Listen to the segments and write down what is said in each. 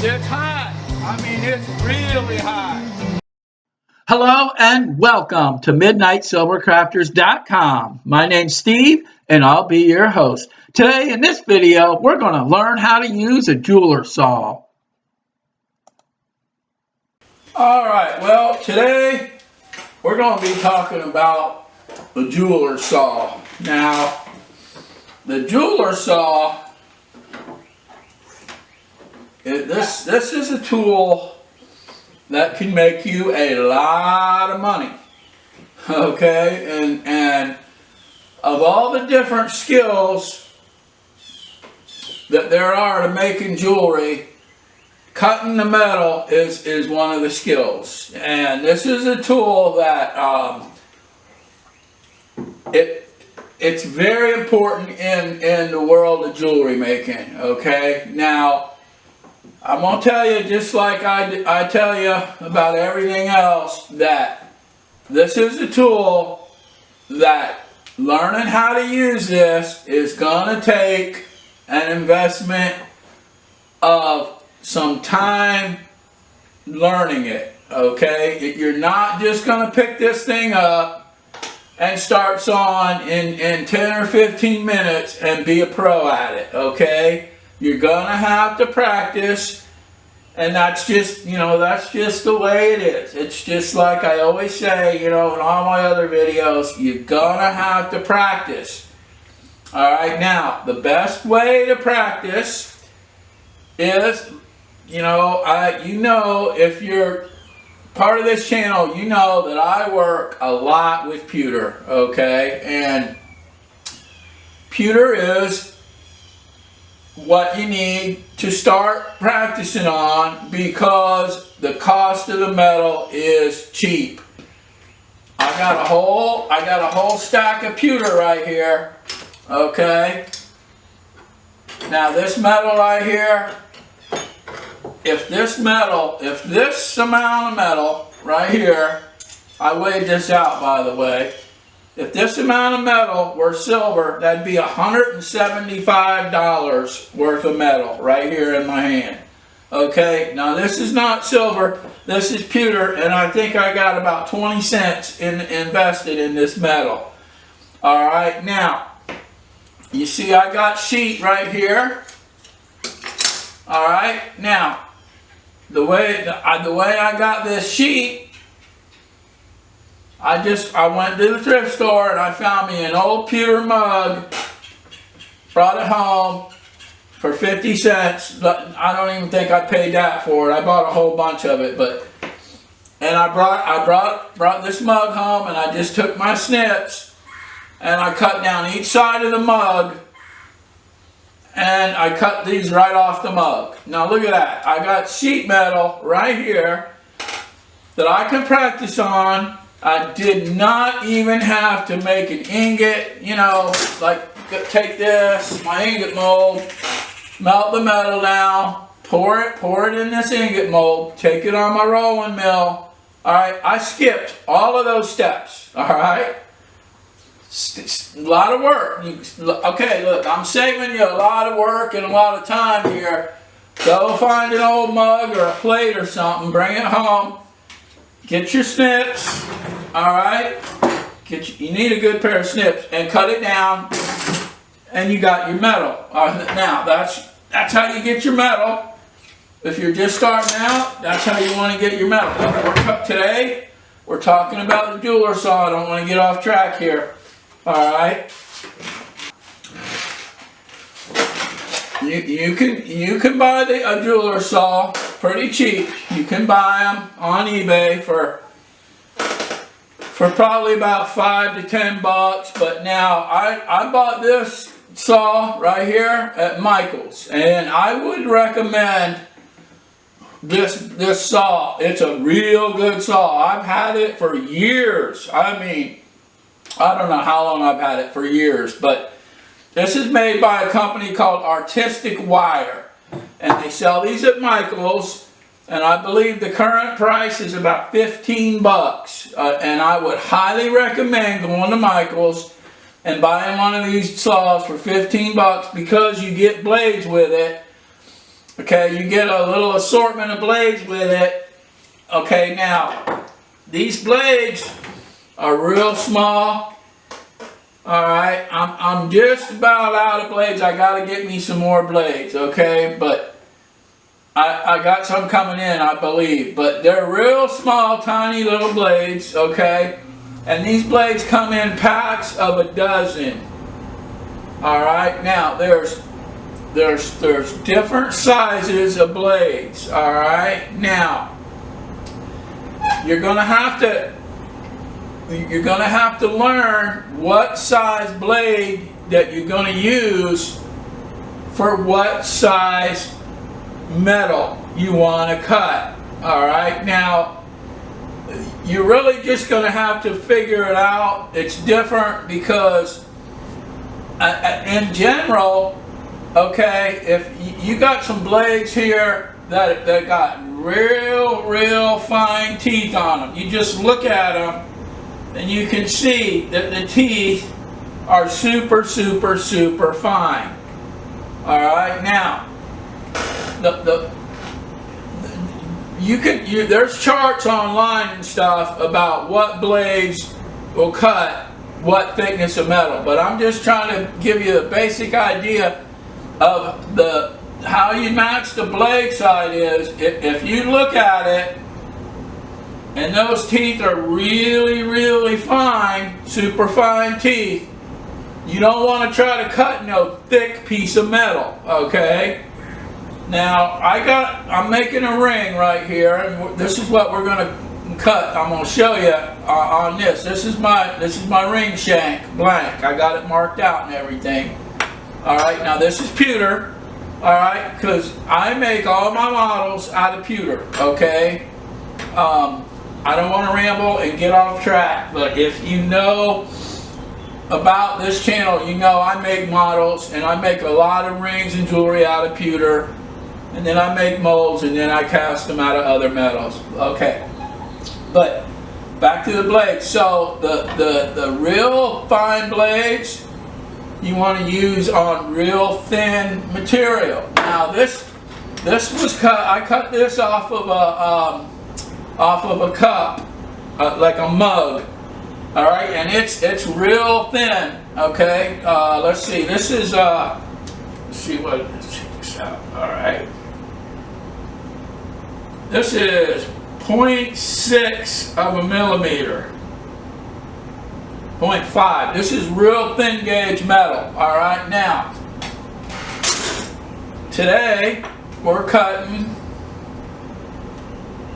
It's high. I mean, it's really high. Hello and welcome to MidnightSilverCrafters.com. My name's Steve and I'll be your host. Today in this video, we're going to learn how to use a jeweler saw. Alright, well, today we're going to be talking about the jeweler saw. Now, the jeweler saw, this is a tool that can make you a lot of money. Okay, and of all the different skills that there are to making jewelry, cutting the metal is one of the skills. And this is a tool that it's very important in the world of jewelry making. Okay, now I'm going to tell you, just like I tell you about everything else, that this is a tool that learning how to use this is going to take an investment of some time learning it. Okay, you're not just going to pick this thing up and start sawing in 10 or 15 minutes and be a pro at it. Okay, you're going to have to practice, and that's just, that's just the way it is. It's just like I always say, in all my other videos, you're going to have to practice. Alright, now, the best way to practice is, if you're part of this channel, you know that I work a lot with pewter, okay? And pewter is what you need to start practicing on, because the cost of the metal is cheap. I got a whole stack of pewter right here. Okay. Now this metal right here, if this amount of metal right here, I weighed this out, by the way. If this amount of metal were silver, that'd be $175 worth of metal right here in my hand. Okay, now this is not silver, this is pewter, and I think I got about 20 cents invested in this metal. Alright, now, you see I got sheet right here. Alright, now, the way I got this sheet, I went to the thrift store and I found me an old pewter mug, brought it home for 50 cents. I don't even think I paid that for it. I bought a whole bunch of it, and I brought this mug home, and I just took my snips and I cut down each side of the mug, and I cut these right off the mug. Now look at that. I got sheet metal right here that I can practice on. I did not even have to make an ingot, like take this, my ingot mold, melt the metal down, pour it in this ingot mold, take it on my rolling mill. Alright, I skipped all of those steps. Alright, a lot of work. Okay, look, I'm saving you a lot of work and a lot of time here. Go find an old mug or a plate or something, bring it home, get your snips. Alright, you need a good pair of snips, and cut it down, and you got your metal. Now, that's how you get your metal. If you're just starting out, that's how you want to get your metal. Today, we're talking about the jeweler saw. I don't want to get off track here. Alright. You can buy a jeweler saw pretty cheap. You can buy them on eBay for probably about $5 to $10, but now I bought this saw right here at Michael's, and I would recommend this saw. It's a real good saw. I've had it for years. I mean, I don't know how long I've had it for years, but this is made by a company called Artistic Wire, and they sell these at Michael's. And I believe the current price is about $15. And I would highly recommend going to Michael's and buying one of these saws for $15 because you get blades with it. Okay, you get a little assortment of blades with it. Okay, now, these blades are real small. Alright, I'm just about out of blades. I gotta get me some more blades, okay? But I got some coming in, I believe. But they're real small, tiny little blades, okay? And these blades come in packs of a dozen. Alright, now there's different sizes of blades. Alright, now you're gonna have to learn what size blade that you're going to use for what size metal you want to cut. Alright, now you're really just going to have to figure it out. It's different because in general, okay, if you got some blades here that got real fine teeth on them, you just look at them and you can see that the teeth are super fine. Alright, now there's charts online and stuff about what blades will cut what thickness of metal, but I'm just trying to give you a basic idea of how you match the blade side is. If you look at it and those teeth are really fine, super fine teeth, you don't want to try to cut no thick piece of metal, okay? Now, I'm making a ring right here, and this is what we're going to cut. I'm going to show you on this. This is my ring shank, blank. I got it marked out and everything. Alright, now this is pewter, alright, because I make all my models out of pewter, okay? I don't want to ramble and get off track, but if you know about this channel, you know I make models, and I make a lot of rings and jewelry out of pewter, and then I make molds, and then I cast them out of other metals. Okay, but back to the blades. So the real fine blades you want to use on real thin material. Now this was cut. I cut this off of a cup, like a mug. All right, and it's real thin. Okay, let's see. This is let's check this out. All right, this is 0.6 of a millimeter. 0.5. This is real thin gauge metal. All right, now today we're cutting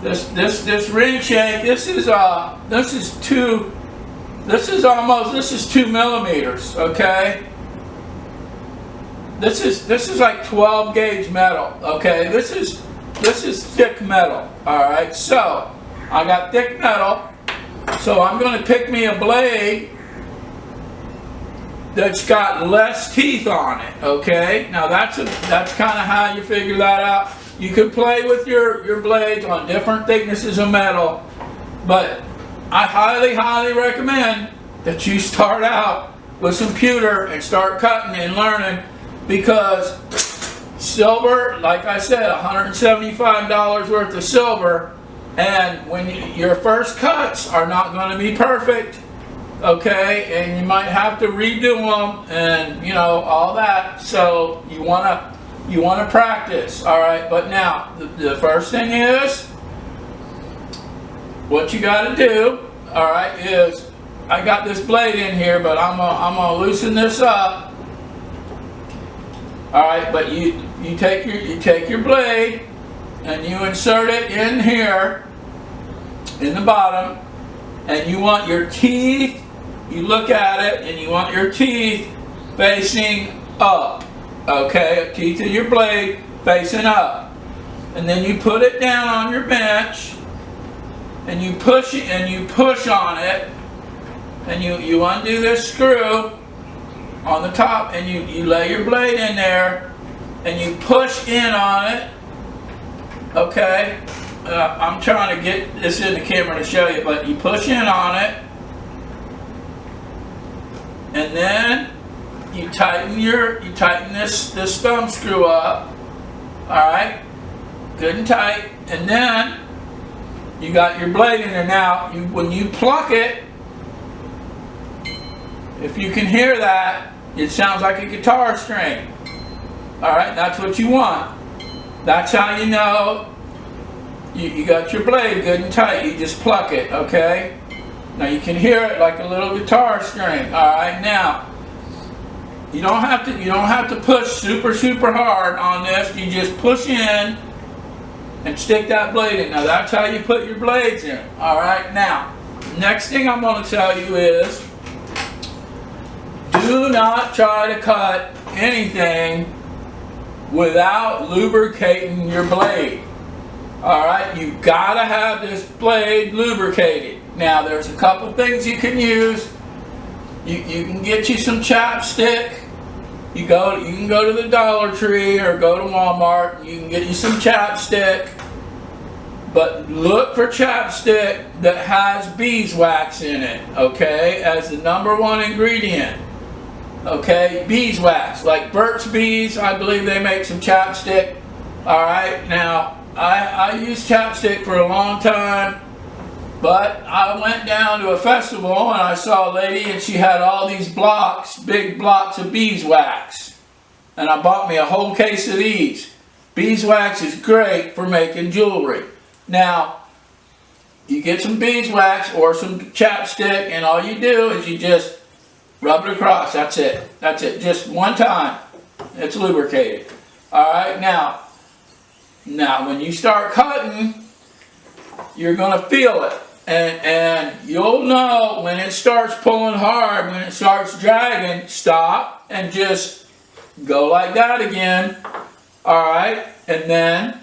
this ring shank. This is 2 millimeters. Okay, this is like 12 gauge metal. Okay, this is thick metal. All right, so I got thick metal, so I'm going to pick me a blade that's got less teeth on it. Okay, now that's kind of how you figure that out. You can play with your blades on different thicknesses of metal, but I highly recommend that you start out with some pewter and start cutting and learning, because silver, like I said, $175 worth of silver, and when your first cuts are not going to be perfect, okay, and you might have to redo them and all that, so you want to practice. All right, but now the first thing is, what you got to do, all right, is I got this blade in here, but I'm gonna loosen this up. All right, but you take your blade and you insert it in here in the bottom, and you want your teeth. You look at it and you want your teeth facing up. Okay, teeth of your blade facing up, and then you put it down on your bench, and you push on it, and you undo this screw on the top, and you lay your blade in there, and you push in on it. Okay, I'm trying to get this in the camera to show you, but you push in on it, and then you tighten this thumb screw up, Alright? Good and tight. And then you got your blade in there. Now, when you pluck it, if you can hear that, it sounds like a guitar string. Alright, that's what you want. That's how you know you got your blade good and tight. You just pluck it, okay? Now you can hear it like a little guitar string. Alright, now you don't have to push super hard on this. You just push in and stick that blade in. Now that's how you put your blades in. Alright, now next thing I'm going to tell you is, do not try to cut anything without lubricating your blade. Alright, you gotta have this blade lubricated. Now there's a couple things you can use. You can get you some chapstick. You can go to the Dollar Tree or go to Walmart. You can get you some chapstick. But look for chapstick that has beeswax in it, okay, as the #1 ingredient. Okay, beeswax, like Burt's Bees, I believe they make some chapstick. Alright, now I used chapstick for a long time, but I went down to a festival and I saw a lady and she had all these blocks, big blocks of beeswax. And I bought me a whole case of these. Beeswax is great for making jewelry. Now, you get some beeswax or some chapstick and all you do is you just rub it across. That's it. That's it. Just one time. It's lubricated. Alright, now when you start cutting, you're going to feel it. And you'll know when it starts pulling hard, when it starts dragging, stop and just go like that again. Alright, and then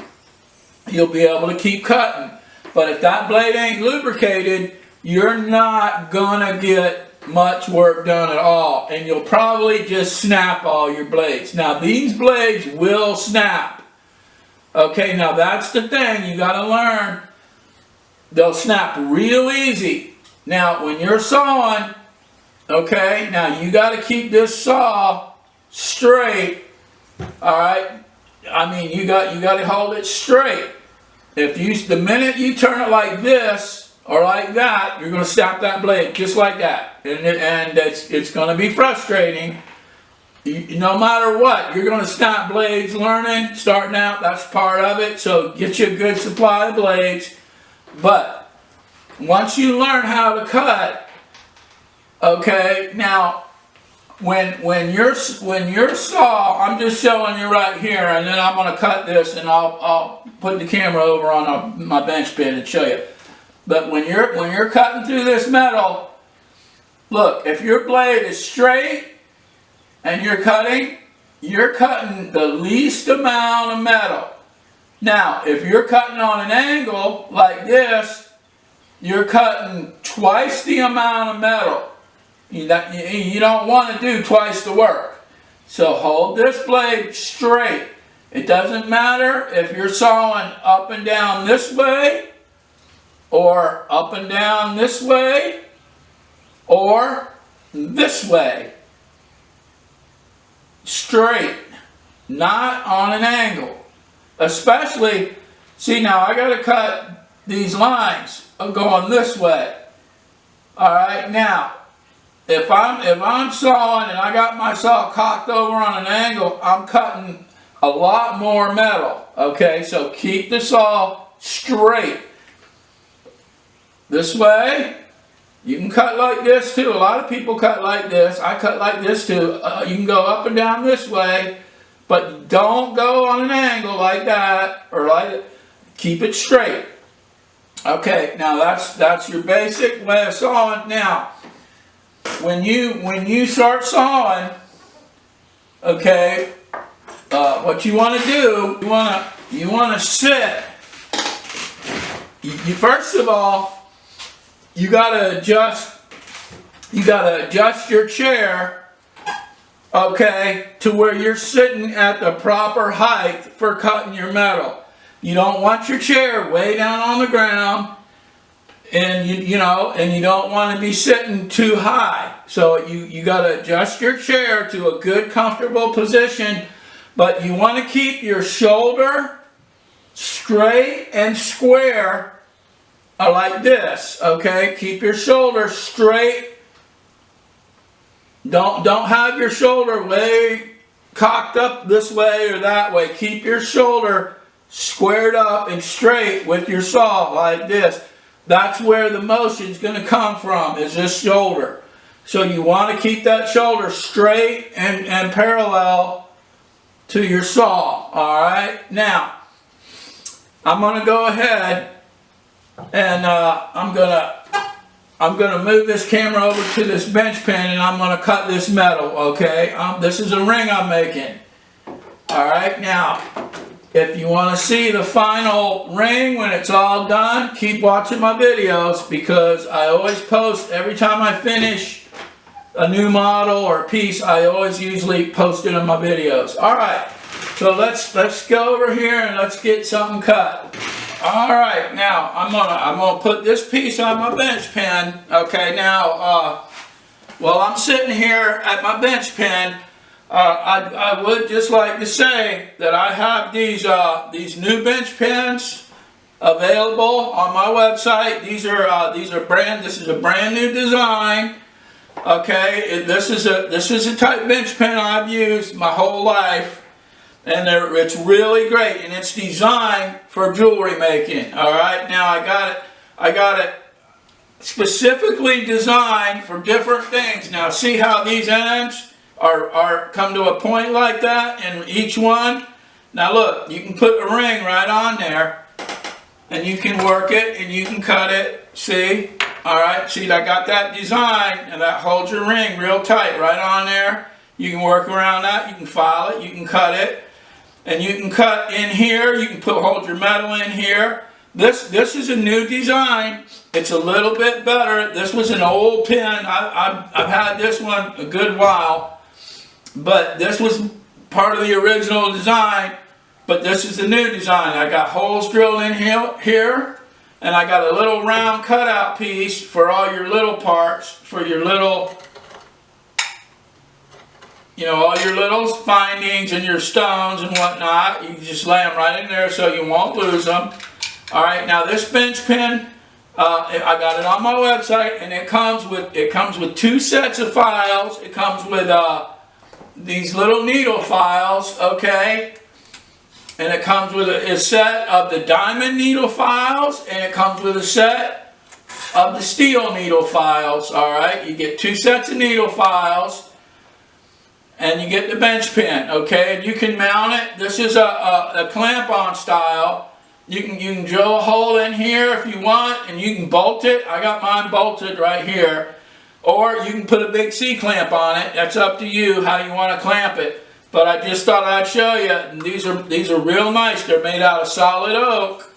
you'll be able to keep cutting. But if that blade ain't lubricated, you're not going to get much work done at all, and you'll probably just snap all your blades. Now these blades will snap. Okay, now that's the thing you got to learn. They'll snap real easy. Now when you're sawing, okay, now you got to keep this saw straight. All right, I mean you got to hold it straight. The minute you turn it like this or like that, you're going to snap that blade just like that. And it's going to be frustrating. No matter what, you're going to snap blades learning, starting out, that's part of it. So get you a good supply of blades. But once you learn how to cut, okay, now when your saw, I'm just showing you right here, and then I'm going to cut this and I'll put the camera over on my bench pin and show you. But when you're cutting through this metal, look, if your blade is straight and you're cutting the least amount of metal. Now, if you're cutting on an angle like this, you're cutting twice the amount of metal. You don't want to do twice the work. So hold this blade straight. It doesn't matter if you're sawing up and down this way, or up and down this way, or this way. Straight, not on an angle. Especially, see now I got to cut these lines going this way. Alright, now, if I'm sawing and I got my saw cocked over on an angle, I'm cutting a lot more metal. Okay, so keep the saw straight. This way, you can cut like this too. A lot of people cut like this. I cut like this too. You can go up and down this way, but don't go on an angle like that or like that. Keep it straight. Okay, now that's your basic way of sawing. Now, when you start sawing, okay, what you want to do, you want to sit. First of all, you gotta adjust your chair, okay, to where you're sitting at the proper height for cutting your metal. You don't want your chair way down on the ground, and you don't want to be sitting too high. So you gotta adjust your chair to a good, comfortable position But you want to keep your shoulder straight and square like this, okay? Keep your shoulder straight. Don't have your shoulder way cocked up this way or that way. Keep your shoulder squared up and straight with your saw like this. That's where the motion's going to come from, is this shoulder. So you want to keep that shoulder straight and parallel to your saw. Alright, now I'm going to go ahead and I'm going to move this camera over to this bench pen, and I'm going to cut this metal, okay? This is a ring I'm making. Alright, now, if you want to see the final ring when it's all done, keep watching my videos, because I always post, every time I finish a new model or a piece, I always usually post it in my videos. Alright, so let's go over here and let's get something cut. Alright, now I'm gonna put this piece on my bench pen. Okay, now while I'm sitting here at my bench pen, I would just like to say that I have these new bench pens available on my website. This is a brand new design. Okay, this is a type bench pen I've used my whole life, and it's really great, and it's designed for jewelry making. All right, now I got it specifically designed for different things. Now see how these ends are come to a point like that in each one. Now look, you can put a ring right on there, and you can work it and you can cut it. See? Alright, see, I got that design, and that holds your ring real tight right on there. You can work around that, you can file it, you can cut it, and you can cut in here, you can hold your metal in here. This is a new design. It's a little bit better. This was an old pen. I've had this one a good while, but this was part of the original design, but this is the new design. I got holes drilled in here. And I got a little round cutout piece for all your little parts, for your little, all your little findings and your stones and whatnot. You can just lay them right in there so you won't lose them. Alright, now this bench pen, I got it on my website, and it comes with 2 sets of files. It comes with these little needle files, okay? And it comes with a set of the diamond needle files, and it comes with a set of the steel needle files. Alright, you get 2 sets of needle files, and you get the bench pen, okay? And you can mount it. This is a clamp-on style. You can drill a hole in here if you want, and you can bolt it. I got mine bolted right here. Or you can put a big C-clamp on it. That's up to you how you want to clamp it. But I just thought I'd show you. And these are real nice. They're made out of solid oak.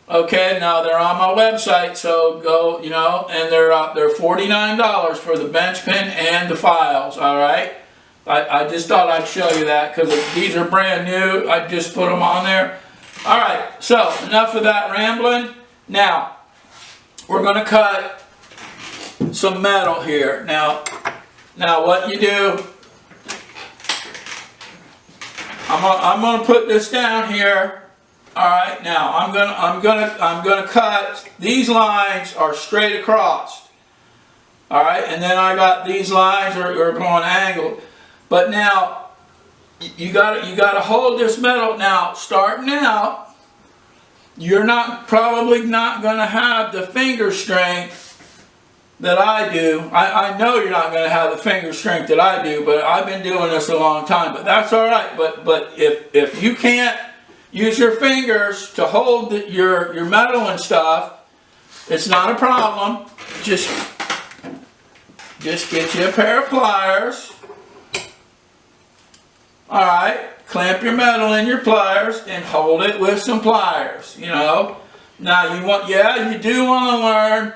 Okay, now they're on my website, so go, and they're $49 for the bench pen and the files. All right, I just thought I'd show you that because these are brand new. I just put them on there. All right, so enough of that rambling. Now we're going to cut some metal here. Now what you do? I'm gonna put this down here. All right. Now I'm gonna cut. These lines are straight across. All right, and then I got these lines are going angled. But now you gotta hold this metal. Now starting out, you're probably not gonna have the finger strength that I do. I know you're not going to have the finger strength that I do, but I've been doing this a long time. But that's all right. But if you can't use your fingers to hold your metal and stuff, it's not a problem. Just get you a pair of pliers. All right, clamp your metal in your pliers and hold it with some pliers. Now you do want to learn.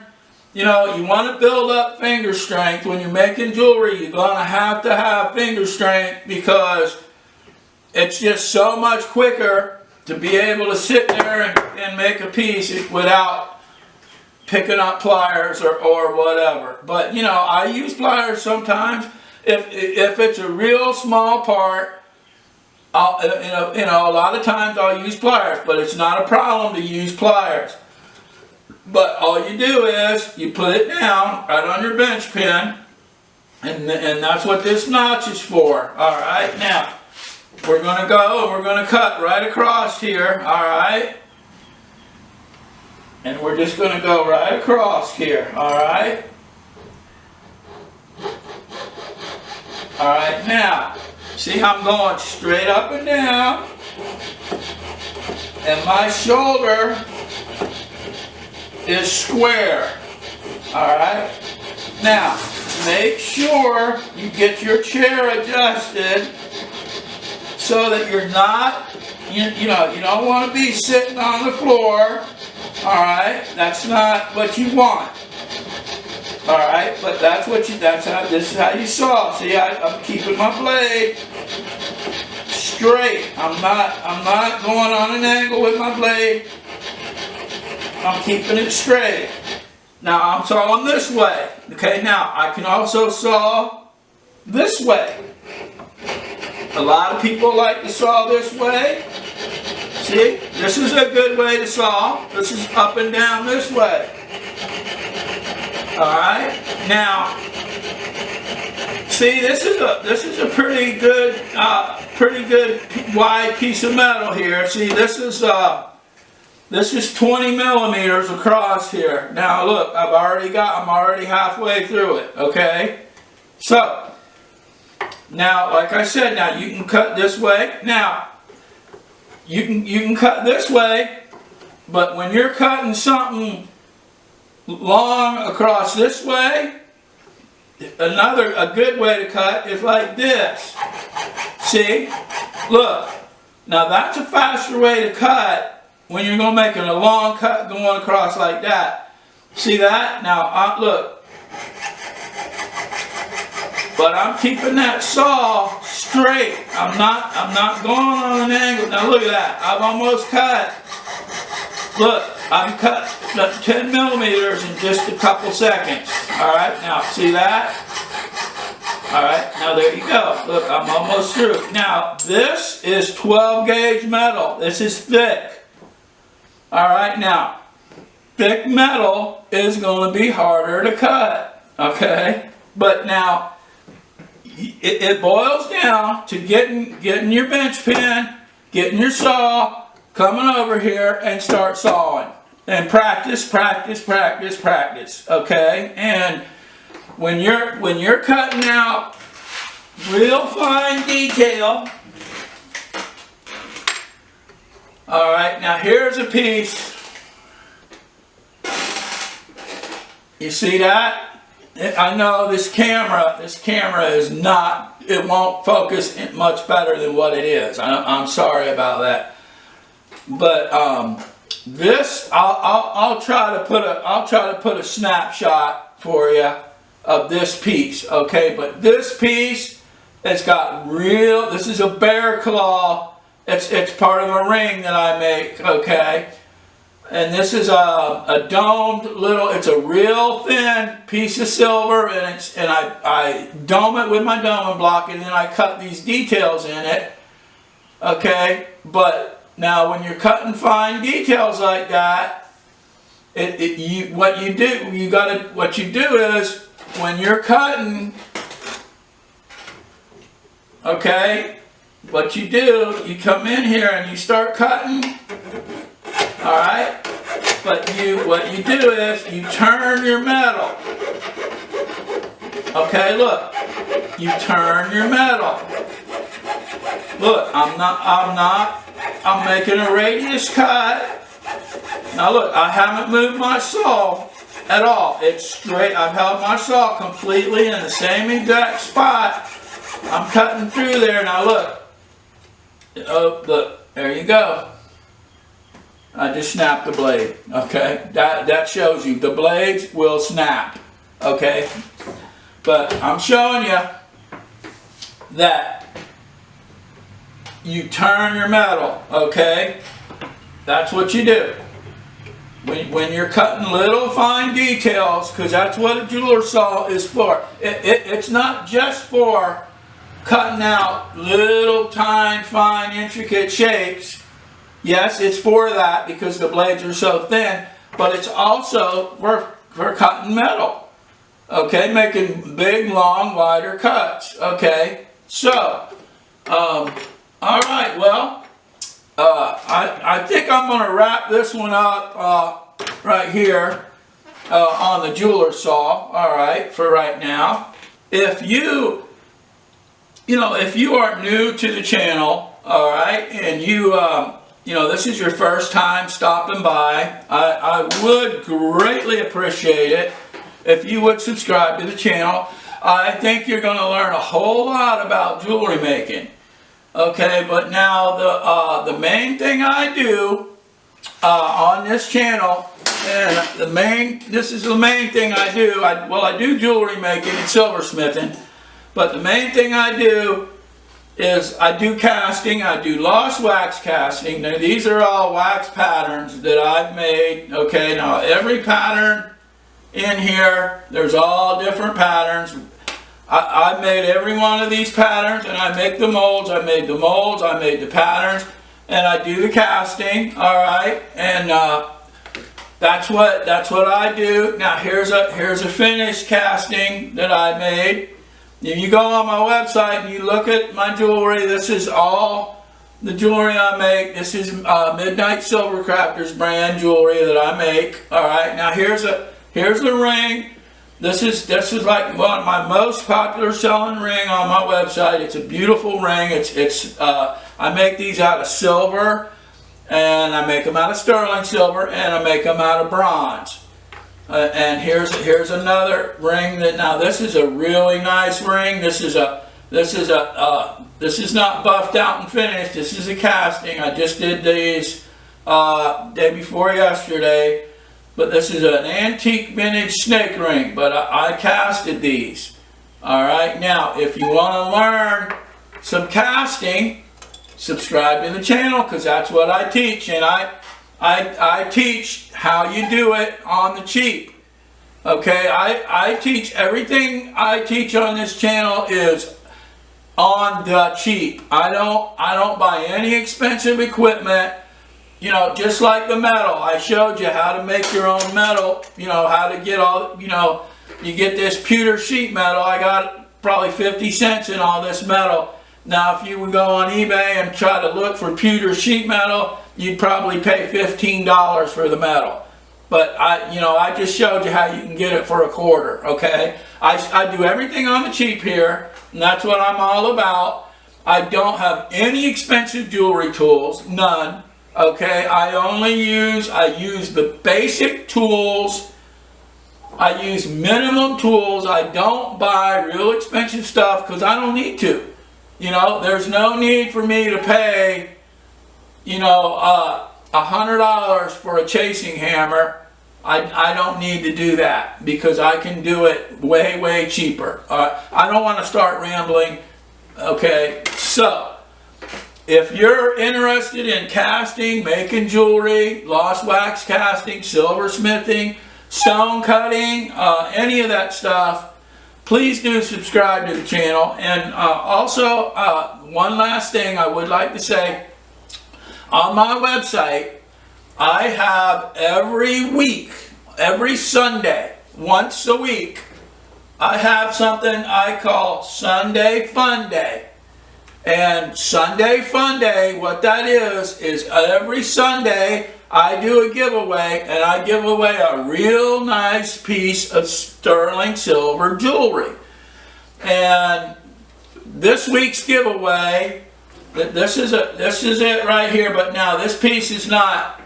You want to build up finger strength. When you're making jewelry, you're going to have finger strength, because it's just so much quicker to be able to sit there and make a piece without picking up pliers or whatever. But, I use pliers sometimes. If it's a real small part, a lot of times I'll use pliers, but it's not a problem to use pliers. But all you do is you put it down right on your bench pin, and that's what this notch is for. All right, now we're going to go and we're going to cut right across here. All right, and we're just going to go right across here. All right. All right, now see how I'm going straight up and down, and my shoulder is square. All right, now make sure you get your chair adjusted so that you're not, you don't want to be sitting on the floor. All right, that's not what you want. All right, but this is how you saw. See, I'm keeping my blade straight. I'm not going on an angle with my blade. I'm keeping it straight. Now I'm sawing this way. Okay, now I can also saw this way. A lot of people like to saw this way. See, this is a good way to saw. This is up and down this way. All right. Now, see, this is a pretty good wide piece of metal here. See, this is 20 millimeters across here. Now look, I'm already halfway through it. Okay. So now, like I said, now you can cut this way. Now you can cut this way, but when you're cutting something long across this way, a good way to cut is like this. See? Look. Now that's a faster way to cut when you're going to make a long cut going across like that. See that? Now look. But I'm keeping that saw straight. I'm not going on an angle. Now look at that. I've almost cut. Look, I've cut 10 millimeters in just a couple seconds. All right, now see that? All right, now there you go. Look, I'm almost through. Now, this is 12 gauge metal. This is thick. All right, now, thick metal is going to be harder to cut. Okay? But now, it boils down to getting your bench pin, getting your saw, coming over here and start sawing. And practice, practice, practice, practice. Okay? And when you're cutting out real fine detail, all right, now here's a piece. You see that? I know this camera is not, it won't focus much better than what it is. I'm sorry about that. But this, I'll try to put a snapshot for you of this piece, okay? But this piece, it's got this is a bear claw. It's part of a ring that I make, okay? And this is a domed it's a real thin piece of silver, and I dome it with my doming block, and then I cut these details in it, okay? But now when you're cutting fine details like that, what you do is when you're cutting, okay, what you do, you come in here and you start cutting, all right? But what you do is you turn your metal. Okay, look, you turn your metal. Look, I'm making a radius cut. Now look, I haven't moved my saw at all. It's straight. I've held my saw completely in the same exact spot. I'm cutting through there. Now look. Oh, look. There you go. I just snapped the blade. Okay. That shows you the blades will snap. Okay. But I'm showing you that you turn your metal. Okay. That's what you do. When you're cutting little fine details, because that's what a jeweler saw is for. It's not just for cutting out little tiny, fine, intricate shapes. Yes, it's for that because the blades are so thin, but it's also for cutting metal. Okay, making big, long, wider cuts. Okay, so, all right, well, I think I'm going to wrap this one up right here on the jeweler saw, all right, for right now. If you are new to the channel, all right, and this is your first time stopping by, I would greatly appreciate it if you would subscribe to the channel. I think you're going to learn a whole lot about jewelry making. Okay, but now the main thing I do on this channel, and this is the main thing I do. I do jewelry making and silversmithing, but the main thing I do is I do casting. I do lost wax casting. Now these are all wax patterns that I've made. Okay, now every pattern in here, there's all different patterns. I made every one of these patterns, and I make the molds. I made the molds, I made the patterns, and I do the casting. All right, and that's what I do. Now here's a finished casting that I made. If you go on my website and you look at my jewelry, this is all the jewelry I make. This is Midnight Silver Crafters brand jewelry that I make. All right, now here's the ring. This is like one of my most popular selling ring on my website. It's a beautiful ring. I make these out of silver, and I make them out of sterling silver, and I make them out of bronze. And here's another ring that, now this is a really nice ring. This is not buffed out and finished. This is a casting. I just did these day before yesterday. But this is an antique vintage snake ring, but I casted these. All right, now if you want to learn some casting, subscribe to the channel, because that's what I teach, and I teach how you do it on the cheap. Okay, I teach everything I teach on this channel is on the cheap. I don't buy any expensive equipment. Just like the metal, I showed you how to make your own metal, how to get all, you get this pewter sheet metal. I got probably 50 cents in all this metal. Now, if you would go on eBay and try to look for pewter sheet metal, you'd probably pay $15 for the metal. But I just showed you how you can get it for $1/4, okay? I do everything on the cheap here, and that's what I'm all about. I don't have any expensive jewelry tools, none. Okay, I use the basic tools. I use minimum tools. I don't buy real expensive stuff because I don't need to. There's no need for me to pay, $100 for a chasing hammer. I don't need to do that because I can do it way, way cheaper. I don't want to start rambling. Okay, so if you're interested in casting, making jewelry, lost wax casting, silversmithing, stone cutting, any of that stuff, please do subscribe to the channel. And also, one last thing I would like to say, on my website, I have every week, every Sunday, once a week, I have something I call Sunday Fun Day. And Sunday Fun Day, what that is every Sunday I do a giveaway, and I give away a real nice piece of sterling silver jewelry. And this week's giveaway, this is it right here. But now this piece is not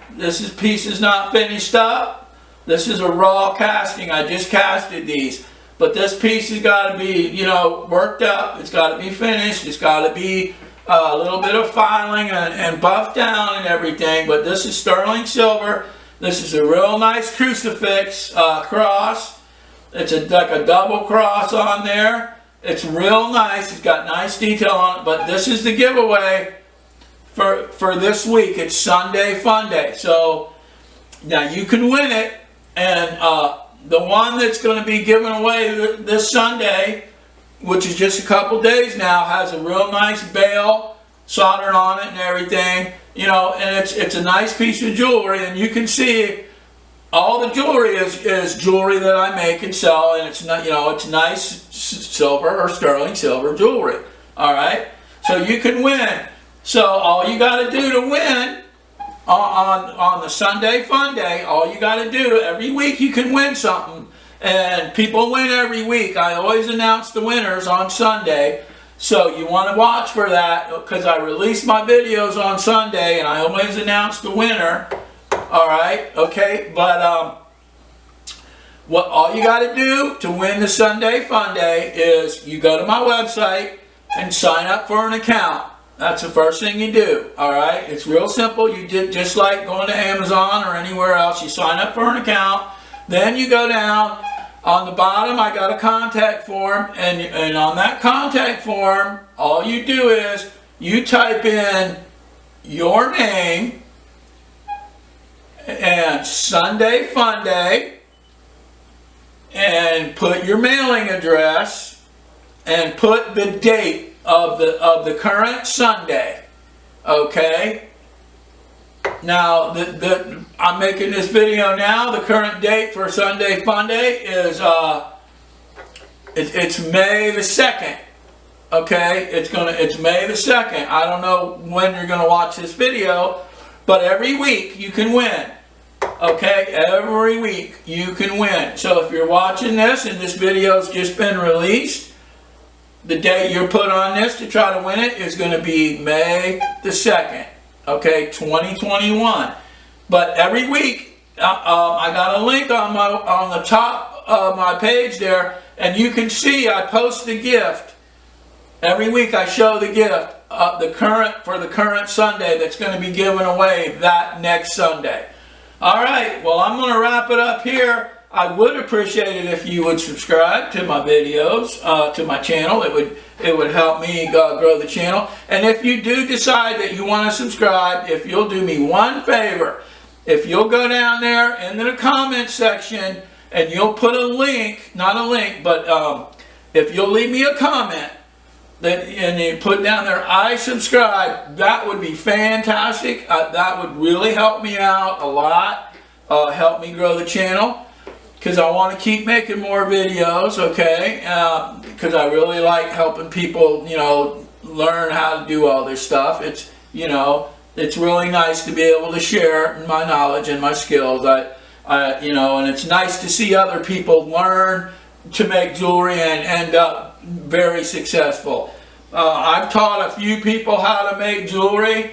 finished up. This is a raw casting. I just casted these. But this piece has got to be, worked up. It's got to be finished. It's got to be a little bit of filing and buffed down and everything. But this is sterling silver. This is a real nice crucifix cross. It's like a double cross on there. It's real nice. It's got nice detail on it. But this is the giveaway for this week. It's Sunday Fun Day. So now you can win it. And the one that's going to be given away this Sunday, which is just a couple days now, has a real nice bale soldered on it and everything, you know, and it's a nice piece of jewelry, and you can see all the jewelry is jewelry that I make and sell, and it's not, you know, it's nice silver or sterling silver jewelry. All right, so you can win. So all you got to do to win on the Sunday Fun Day, all you got to do every week you can win something, and people win every week. I always announce the winners on Sunday. So you want to watch for that, because I release my videos on Sunday and I always announce the winner. All right, okay, but what all you got to do to win the Sunday Fun Day is you go to my website and sign up for an account. That's the first thing you do. All right, it's real simple. You did just like going to Amazon or anywhere else. You sign up for an account, then you go down. On the bottom, I got a contact form, and on that contact form, all you do is you type in your name and Sunday Fun Day, and put your mailing address, and put the date of the current Sunday. Okay. Now, I'm making this video now. The current date for Sunday Fun Day is it's May the 2nd. Okay, it's May the 2nd. I don't know when you're gonna watch this video, but every week you can win. Okay, every week you can win. So if you're watching this and this video's just been released, the date you're put on this to try to win it is going to be May the 2nd. Okay, 2021. But every week, I got a link on the top of my page there, and you can see I post the gift. Every week I show the gift for the current Sunday that's going to be given away that next Sunday. All right, well, I'm going to wrap it up here. I would appreciate it if you would subscribe to my videos, to my channel. It would help me grow the channel. And if you do decide that you want to subscribe, if you'll do me one favor, if you'll go down there into the comment section and you'll put a link, not a link, but if you'll leave me a comment and you put down there, I subscribe, that would be fantastic. That would really help me out a lot, help me grow the channel. Because I want to keep making more videos, okay? Because I really like helping people, you know, learn how to do all this stuff. It's, you know, it's really nice to be able to share my knowledge and my skills. You know, and it's nice to see other people learn to make jewelry and end up very successful. I've taught a few people how to make jewelry,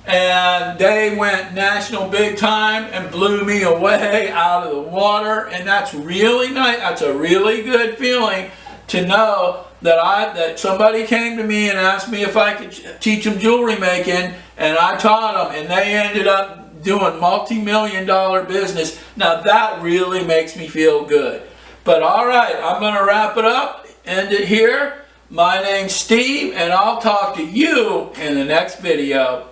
and they went national big time and blew me away out of the water, and that's really nice. That's a really good feeling to know that somebody came to me and asked me if I could teach them jewelry making, and I taught them, and they ended up doing multi-million-dollar business. Now that really makes me feel good. But all right, I'm going to wrap it up, end it here. My name's Steve, and I'll talk to you in the next video.